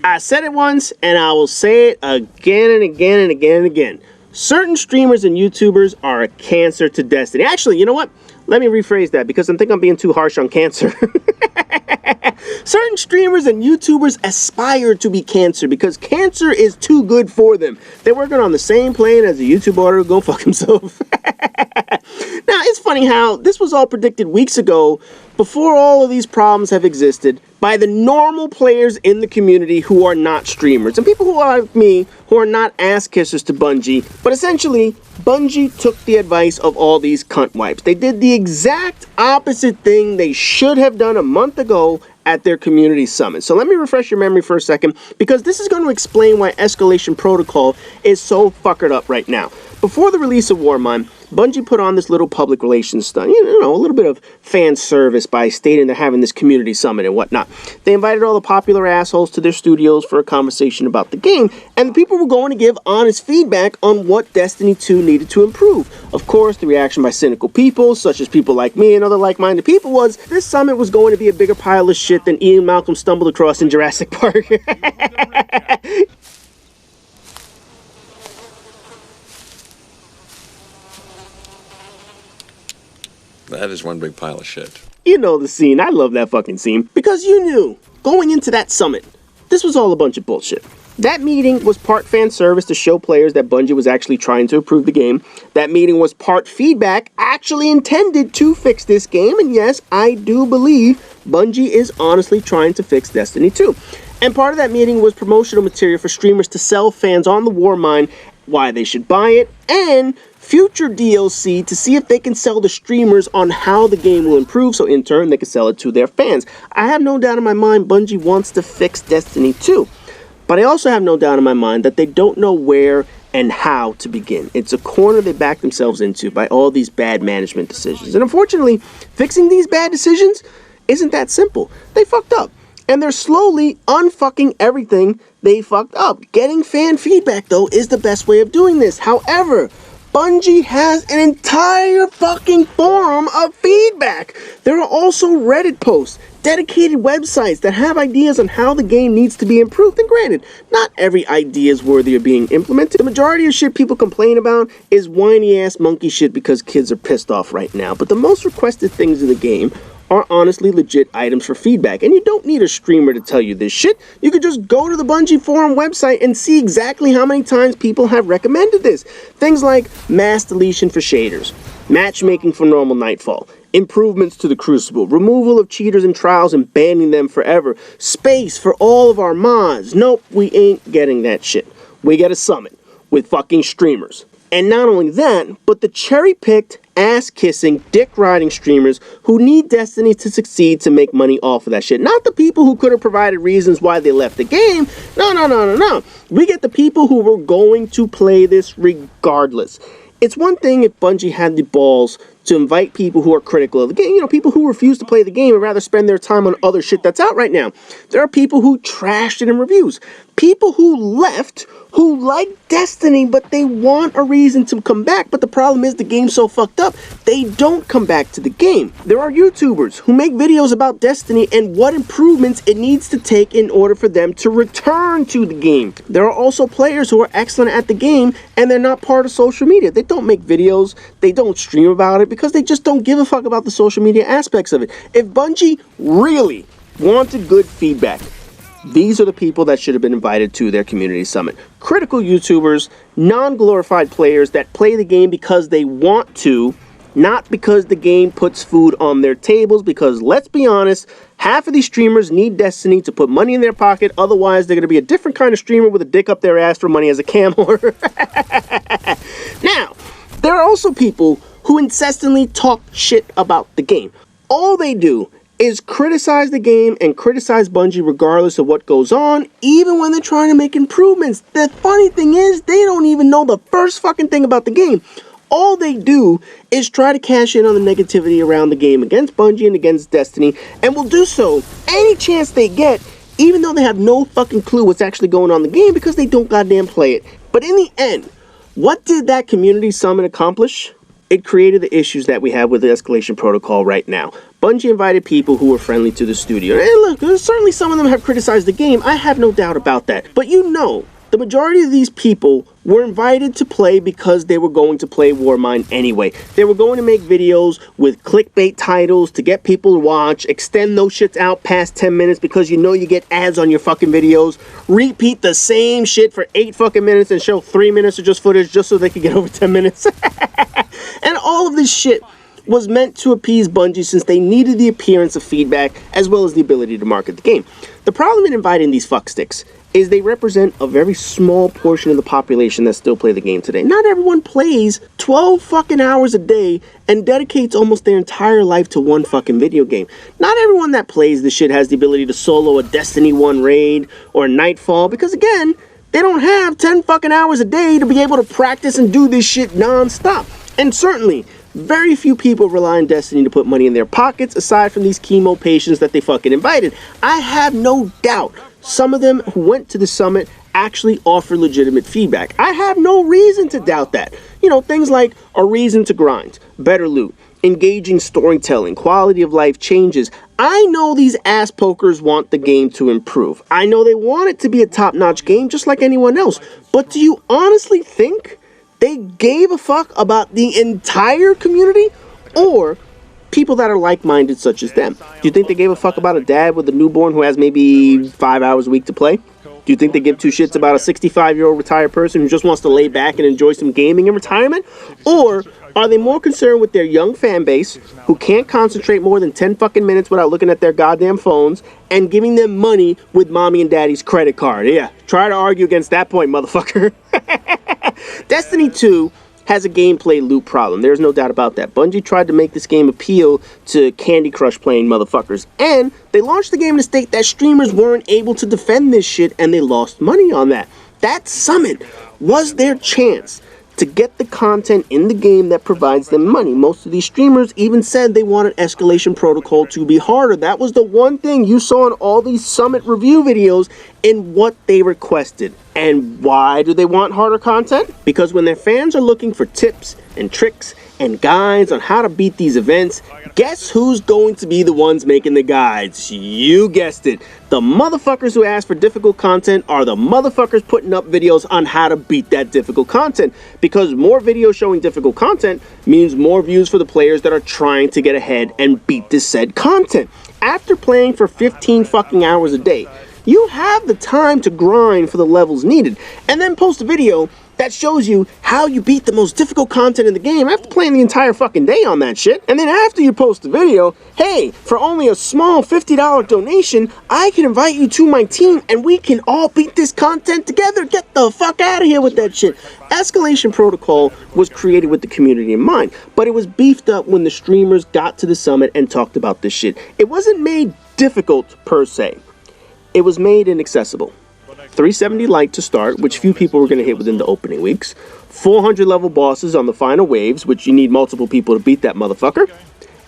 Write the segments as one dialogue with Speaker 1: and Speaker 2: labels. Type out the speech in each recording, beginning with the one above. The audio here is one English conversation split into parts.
Speaker 1: I said it once, and I will say it again and again and again and again. Certain streamers and YouTubers are a cancer to Destiny. Actually, you know what? Let me rephrase that because I think I'm being too harsh on cancer. Certain streamers and YouTubers aspire to be cancer because cancer is too good for them. They're working on the same plane as the YouTube author. Go fuck himself. Now, it's funny how this was all predicted weeks ago before all of these problems have existed by the normal players in the community who are not streamers and people who are like me who are not ass kissers to Bungie. But essentially, Bungie took the advice of all these cunt wipes. They did the exact opposite thing they should have done a month ago at their community summit. So let me refresh your memory for a second because this is going to explain why Escalation Protocol is so fuckered up right now. Before the release of Warmind, Bungie put on this little public relations stunt, you know, a little bit of fan service by stating they're having this community summit and whatnot. They invited all the popular assholes to their studios for a conversation about the game, and the people were going to give honest feedback on what Destiny 2 needed to improve. Of course, the reaction by cynical people, such as people like me and other like-minded people, was this summit was going to be a bigger pile of shit than Ian Malcolm stumbled across in Jurassic Park.
Speaker 2: That is one big pile of shit.
Speaker 1: You know the scene. I love that fucking scene. Because you knew, going into that summit, this was all a bunch of bullshit. That meeting was part fan service to show players that Bungie was actually trying to improve the game. That meeting was part feedback actually intended to fix this game. And yes, I do believe Bungie is honestly trying to fix Destiny 2. And part of that meeting was promotional material for streamers to sell fans on the Warmind why they should buy it, and future DLC to see if they can sell the streamers on how the game will improve, so in turn they can sell it to their fans. I have no doubt in my mind Bungie wants to fix Destiny 2, but I also have no doubt in my mind that they don't know where and how to begin. It's a corner they back themselves into by all these bad management decisions, and unfortunately, fixing these bad decisions isn't that simple. They fucked up. And they're slowly unfucking everything they fucked up. Getting fan feedback, though, is the best way of doing this. However, Bungie has an entire fucking forum of feedback. There are also Reddit posts, dedicated websites that have ideas on how the game needs to be improved. And granted, not every idea is worthy of being implemented. The majority of shit people complain about is whiny-ass monkey shit because kids are pissed off right now. But the most requested things in the game are honestly legit items for feedback, and you don't need a streamer to tell you this shit. You could just go to the Bungie forum website and see exactly how many times people have recommended this. Things like mass deletion for shaders, matchmaking for normal Nightfall, improvements to the Crucible, removal of cheaters and trials and banning them forever, space for all of our mods. Nope, we ain't getting that shit. We get a summit with fucking streamers. And not only that, but the cherry-picked, ass-kissing, dick-riding streamers who need Destiny to succeed to make money off of that shit. Not the people who could have provided reasons why they left the game. No. We get the people who were going to play this regardless. It's one thing if Bungie had the balls to invite people who are critical of the game. You know, people who refuse to play the game and rather spend their time on other shit that's out right now. There are people who trashed it in reviews. People who left who like Destiny, but they want a reason to come back. But the problem is the game's so fucked up, they don't come back to the game. There are YouTubers who make videos about Destiny and what improvements it needs to take in order for them to return to the game. There are also players who are excellent at the game and they're not part of social media. They don't make videos, they don't stream about it because they just don't give a fuck about the social media aspects of it. If Bungie really wanted good feedback, these are the people that should have been invited to their community summit. Critical YouTubers, non-glorified players that play the game because they want to, not because the game puts food on their tables, because let's be honest, half of these streamers need Destiny to put money in their pocket, otherwise they're going to be a different kind of streamer with a dick up their ass for money as a camel. Now, there are also people who incessantly talk shit about the game. All they do is criticize the game and criticize Bungie regardless of what goes on, even when they're trying to make improvements. The funny thing is, they don't even know the first fucking thing about the game. All they do is try to cash in on the negativity around the game against Bungie and against Destiny, and will do so any chance they get, even though they have no fucking clue what's actually going on in the game because they don't goddamn play it. But in the end, what did that community summit accomplish? It created the issues that we have with the Escalation Protocol right now. Bungie invited people who were friendly to the studio. And look, certainly some of them have criticized the game, I have no doubt about that. But you know, the majority of these people were invited to play because they were going to play Warmind anyway. They were going to make videos with clickbait titles to get people to watch, extend those shits out past 10 minutes because you know you get ads on your fucking videos, repeat the same shit for 8 fucking minutes and show 3 minutes of just footage just so they could get over 10 minutes. And all of this shit was meant to appease Bungie since they needed the appearance of feedback as well as the ability to market the game. The problem in inviting these fucksticks is they represent a very small portion of the population that still play the game today. Not everyone plays 12 fucking hours a day and dedicates almost their entire life to one fucking video game. Not everyone that plays this shit has the ability to solo a Destiny 1 raid or a Nightfall because again, they don't have 10 fucking hours a day to be able to practice and do this shit non-stop. And certainly, very few people rely on Destiny to put money in their pockets aside from these chemo patients that they fucking invited. I have no doubt some of them who went to the summit actually offer legitimate feedback. I have no reason to doubt that. You know, things like a reason to grind, better loot, engaging storytelling, quality of life changes. I know these ass pokers want the game to improve. I know they want it to be a top-notch game just like anyone else. But do you honestly think they gave a fuck about the entire community or people that are like-minded such as them? Do you think they gave a fuck about a dad with a newborn who has maybe 5 hours a week to play? Do you think they give two shits about a 65-year-old retired person who just wants to lay back and enjoy some gaming in retirement? Or are they more concerned with their young fan base who can't concentrate more than 10 fucking minutes without looking at their goddamn phones and giving them money with mommy and daddy's credit card? Yeah, try to argue against that point, motherfucker. Destiny 2 has a gameplay loop problem. There's no doubt about that. Bungie tried to make this game appeal to Candy Crush playing motherfuckers. And they launched the game in a state that streamers weren't able to defend this shit and they lost money on that. That summit was their chance to get the content in the game that provides them money. Most of these streamers even said they wanted Escalation Protocol to be harder. That was the one thing you saw in all these summit review videos in what they requested. And why do they want harder content? Because when their fans are looking for tips and tricks and guides on how to beat these events, guess who's going to be the ones making the guides? You guessed it. The motherfuckers who ask for difficult content are the motherfuckers putting up videos on how to beat that difficult content. Because more videos showing difficult content means more views for the players that are trying to get ahead and beat this said content. After playing for 15 fucking hours a day, you have the time to grind for the levels needed, and then post a video that shows you how you beat the most difficult content in the game after playing the entire fucking day on that shit. And then after you post the video, hey, for only a small $50 donation, I can invite you to my team and we can all beat this content together. Get the fuck out of here with that shit. Escalation Protocol was created with the community in mind, but it was beefed up when the streamers got to the summit and talked about this shit. It wasn't made difficult per se. It was made inaccessible. 370 light to start, which few people were going to hit within the opening weeks. 400 level bosses on the final waves, which you need multiple people to beat that motherfucker.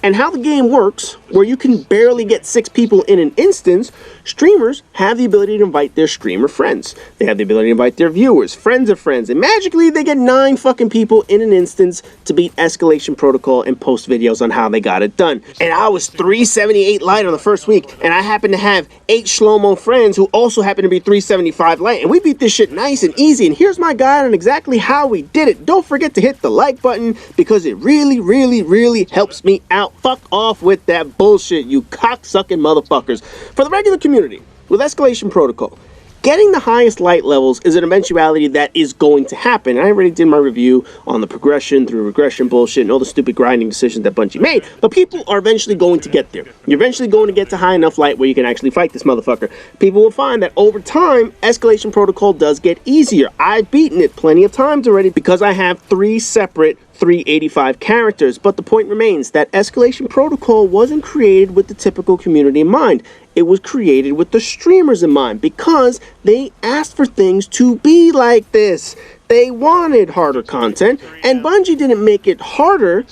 Speaker 1: And how the game works, where you can barely get 6 people in an instance, streamers have the ability to invite their streamer friends. They have the ability to invite their viewers, friends of friends, and magically they get 9 fucking people in an instance to beat Escalation Protocol and post videos on how they got it done. And I was 378 light on the first week, and I happened to have 8 Shlomo friends who also happened to be 375 light, and we beat this shit nice and easy, and here's my guide on exactly how we did it. Don't forget to hit the like button, because it really helps me out. Fuck off with that bullshit, you cocksucking motherfuckers. For the regular community, with Escalation Protocol, getting the highest light levels is an eventuality that is going to happen. I already did my review on the progression through regression bullshit and all the stupid grinding decisions that Bungie made, but people are eventually going to get there. You're eventually going to get to high enough light where you can actually fight this motherfucker. People will find that over time, Escalation Protocol does get easier. I've beaten it plenty of times already because I have 3 separate 385 characters, but the point remains that Escalation Protocol wasn't created with the typical community in mind. It was created with the streamers in mind because they asked for things to be like this. They wanted harder content, and Bungie didn't make it harder,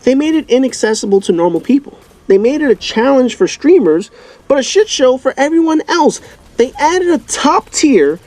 Speaker 1: they made it inaccessible to normal people. They made it a challenge for streamers, but a shit show for everyone else. They added a top tier,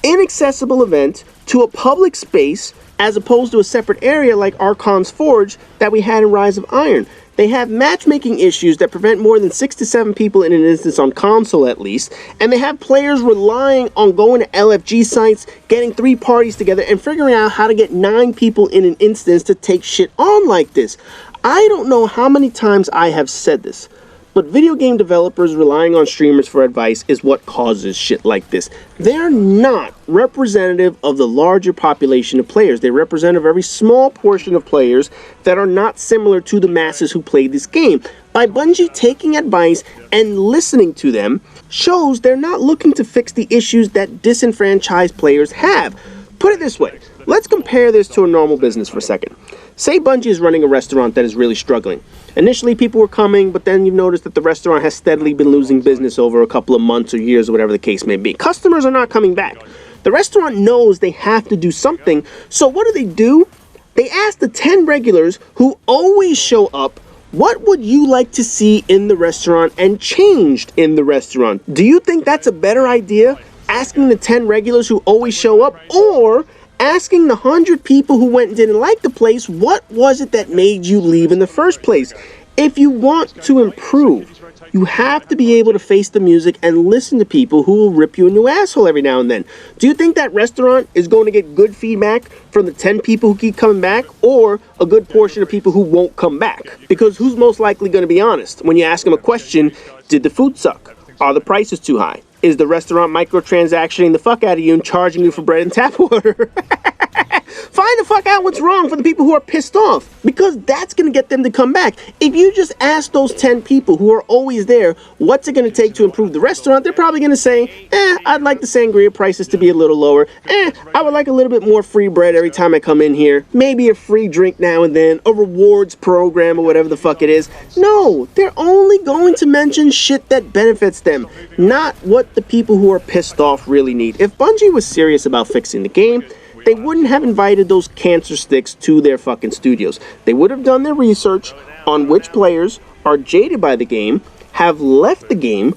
Speaker 1: inaccessible event to a public space as opposed to a separate area like Archon's Forge that we had in Rise of Iron. They have matchmaking issues that prevent more than 6 to 7 people in an instance on console at least, and they have players relying on going to LFG sites, getting 3 parties together, and figuring out how to get 9 people in an instance to take shit on like this. I don't know how many times I have said this, but video game developers relying on streamers for advice is what causes shit like this. They're not representative of the larger population of players. They represent a very small portion of players that are not similar to the masses who play this game. By Bungie taking advice and listening to them shows they're not looking to fix the issues that disenfranchised players have. Put it this way, let's compare this to a normal business for a second. Say Bungie is running a restaurant that is really struggling. Initially, people were coming, but then you've noticed that the restaurant has steadily been losing business over a couple of months or years or whatever the case may be. Customers are not coming back. The restaurant knows they have to do something, so what do? They ask the 10 regulars who always show up, what would you like to see in the restaurant and changed in the restaurant? Do you think that's a better idea? Asking the 10 regulars who always show up, or asking the 100 people who went and didn't like the place, what was it that made you leave in the first place? If you want to improve, you have to be able to face the music and listen to people who will rip you a new asshole every now and then. Do you think that restaurant is going to get good feedback from the 10 people who keep coming back, or a good portion of people who won't come back? Because who's most likely going to be honest? When you ask them a question, did the food suck? Are the prices too high? Is the restaurant microtransactioning the fuck out of you and charging you for bread and tap water? Find the fuck out what's wrong for the people who are pissed off, because that's going to get them to come back. If you just ask those 10 people who are always there, what's it going to take to improve the restaurant, they're probably going to say, I'd like the sangria prices to be a little lower. I would like a little bit more free bread every time I come in here. Maybe a free drink now and then, a rewards program or whatever the fuck it is. No, they're only going to mention shit that benefits them, not what the people who are pissed off really need. If Bungie was serious about fixing the game, they wouldn't have invited those cancer sticks to their fucking studios. They would have done their research on which players are jaded by the game, have left the game,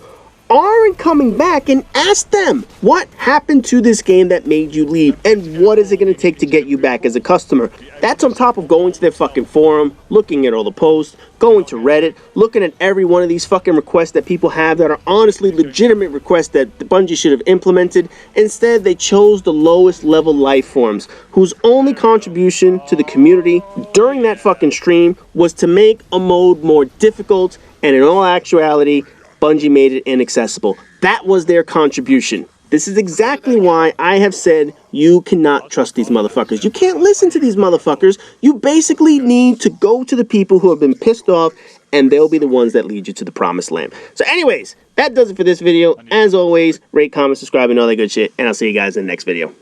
Speaker 1: aren't coming back, and ask them, what happened to this game that made you leave, and what is it going to take to get you back as a customer? That's on top of going to their fucking forum, looking at all the posts, going to Reddit, looking at every one of these fucking requests that people have that are honestly legitimate requests that the Bungie should have implemented. Instead, they chose the lowest level life forms, whose only contribution to the community during that fucking stream was to make a mode more difficult, and in all actuality, Bungie made it inaccessible. That was their contribution. This is exactly why I have said you cannot trust these motherfuckers. You can't listen to these motherfuckers. You basically need to go to the people who have been pissed off, and they'll be the ones that lead you to the promised land. So anyways, that does it for this video. As always, rate, comment, subscribe, and all that good shit, and I'll see you guys in the next video.